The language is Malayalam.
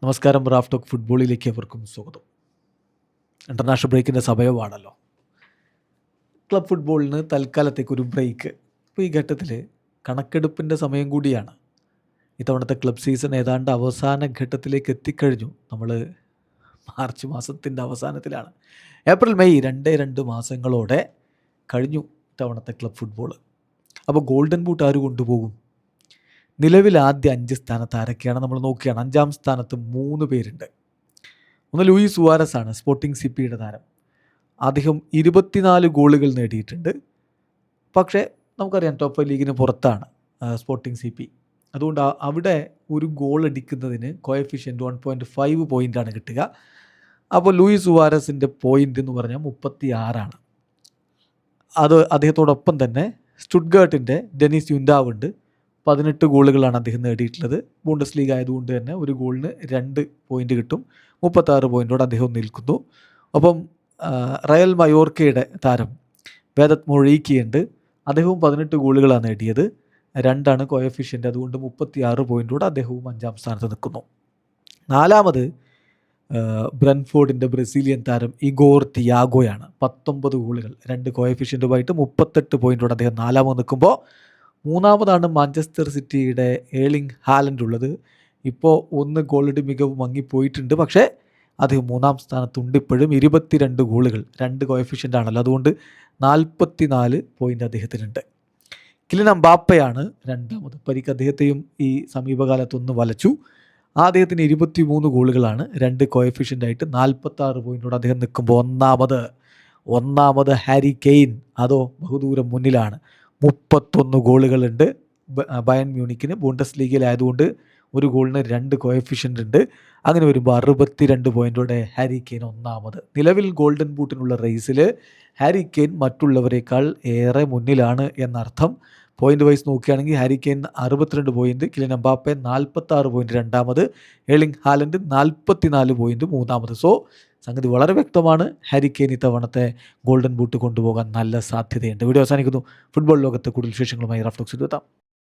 നമസ്കാരം. റാഫ് ടോക്ക് ഫുട്ബോളിലേക്ക് അവർക്കും സ്വാഗതം. ഇൻ്റർനാഷണൽ ബ്രേക്കിൻ്റെ സമയമാണല്ലോ. ക്ലബ് ഫുട്ബോളിന് തൽക്കാലത്തേക്കൊരു ബ്രേക്ക്. ഇപ്പോൾ ഈ ഘട്ടത്തിൽ കണക്കെടുപ്പിൻ്റെ സമയം കൂടിയാണ്. ഇത്തവണത്തെ ക്ലബ് സീസൺ ഏതാണ്ട് അവസാന ഘട്ടത്തിലേക്ക് എത്തിക്കഴിഞ്ഞു. നമ്മൾ മാർച്ച് മാസത്തിൻ്റെ അവസാനത്തിലാണ്. ഏപ്രിൽ മെയ് 2 മാസങ്ങളോടെ കഴിഞ്ഞു ഇത്തവണത്തെ ക്ലബ് ഫുട്ബോൾ. അപ്പോൾ ഗോൾഡൻ ബൂട്ട് ആര് കൊണ്ടുപോകും? നിലവിൽ ആദ്യ 5 സ്ഥാനത്ത് ആരൊക്കെയാണ് നമ്മൾ നോക്കുകയാണ്. 5-ാം സ്ഥാനത്ത് 3 പേരുണ്ട്. ഒന്ന് ലൂയിസ് സുവാരസ് ആണ്, സ്പോർട്ടിംഗ് സിപിയുടെ താരം. അദ്ദേഹം 24 ഗോളുകൾ നേടിയിട്ടുണ്ട്. പക്ഷേ നമുക്കറിയാം ടോപ്പ് 5 ലീഗിന് പുറത്താണ് സ്പോർട്ടിംഗ് സിപി. അതുകൊണ്ട് അവിടെ ഒരു ഗോൾ അടിക്കുന്നതിന് കോഎഫിഷ്യൻ്റ് 1.5 പോയിൻ്റാണ് കിട്ടുക. അപ്പോൾ ലൂയിസ് സുവാരസിൻ്റെ പോയിൻ്റ് എന്ന് പറഞ്ഞാൽ 36 അത് അദ്ദേഹത്തോടൊപ്പം തന്നെ സ്റ്റുട്ട്ഗാർട്ടിൻ്റെ ഡെനിസ് യുൻഡാവ് ഉണ്ട്. 18 ഗോളുകളാണ് അദ്ദേഹം നേടിയിട്ടുള്ളത്. ബൂണ്ടസ് ലീഗ് ആയതുകൊണ്ട് തന്നെ ഒരു ഗോളിന് 2 പോയിൻ്റ് കിട്ടും. 36 പോയിൻ്റോടെ അദ്ദേഹം നിൽക്കുന്നു. ഒപ്പം റയൽ മയോർക്കയുടെ താരം വേദത് മൊഴീക്കിയുണ്ട്. അദ്ദേഹവും 18 ഗോളുകളാണ് നേടിയത്. 2 കോഎഫിഷ്യൻ്റ്. അതുകൊണ്ട് 36 പോയിൻ്റോടെ അദ്ദേഹവും 5-ാം സ്ഥാനത്ത് നിൽക്കുന്നു. 4-മത് ബ്രൻഫോർഡിൻ്റെ ബ്രസീലിയൻ താരം ഇഗോർ തിയാഗോയാണ്. 19 ഗോളുകൾ, 2 കോഎഫിഷ്യൻ്റുമായിട്ട് 38 പോയിൻ്റോടെ അദ്ദേഹം 4-മത് നിൽക്കുമ്പോൾ 3-മതാണ് മാഞ്ചസ്റ്റർ സിറ്റിയുടെ ഏർലിംഗ് ഹാലൻഡ് ഉള്ളത്. ഇപ്പോൾ 1 ഗോളുടെ മികവ് മങ്ങിപ്പോയിട്ടുണ്ട്. പക്ഷേ അദ്ദേഹം 3-ാം സ്ഥാനത്തുണ്ട് ഇപ്പോഴും. 22 ഗോളുകൾ, 2 കോഎഫിഷ്യൻ്റ് ആണല്ലോ. അതുകൊണ്ട് 44 പോയിൻ്റ് അദ്ദേഹത്തിനുണ്ട്. കിലിയൻ എംബാപ്പയാണ് 2-മത്. പരിക്ക് അദ്ദേഹത്തെയും ഈ സമീപകാലത്തൊന്ന് വലച്ചു. അദ്ദേഹത്തിന് 23 ഗോളുകളാണ്, 2 കോഎഫിഷ്യൻ്റായിട്ട് 46 പോയിൻ്റോടെ അദ്ദേഹം നിൽക്കുമ്പോൾ 1-മത് ഹാരി കെയ്ൻ അതോ ബഹുദൂരം മുന്നിലാണ്. 31 ഗോളുകളുണ്ട് ബയൺ മ്യൂണിക്കിന്. ബൂണ്ടസ് ലീഗിലായതുകൊണ്ട് ഒരു ഗോളിന് 2 കോഎഫിഷ്യൻ്റ് ഉണ്ട്. അങ്ങനെ വരുമ്പോൾ 62 പോയിൻ്റോടെ ഹാരി കെയ്ൻ 1-മത്. നിലവിൽ ഗോൾഡൻ ബൂട്ടിനുള്ള റേസിൽ ഹാരി കെയ്ൻ മറ്റുള്ളവരെക്കാൾ ഏറെ മുന്നിലാണ് എന്നർത്ഥം. പോയിൻ്റ് വൈസ് നോക്കുകയാണെങ്കിൽ Harry Kane 62 point, Kylian Mbappe 46 point 2-മത്, ഏർലിംഗ് ഹാലൻഡ് 44 പോയിൻ്റ് 3-മത്. സോ സംഗതി വളരെ വ്യക്തമാണ്. ഹാരി കെയ്ൻ ഇത്തവണത്തെ ഗോൾഡൻ ബൂട്ട് കൊണ്ടുപോകാൻ നല്ല സാധ്യതയുണ്ട്. വീഡിയോ അവസാനിക്കുന്നു. ഫുട്ബോൾ ലോകത്തെ കൂടുതൽ വിശേഷങ്ങളുമായി റാഫ് ടോക്സിൽ എത്താം.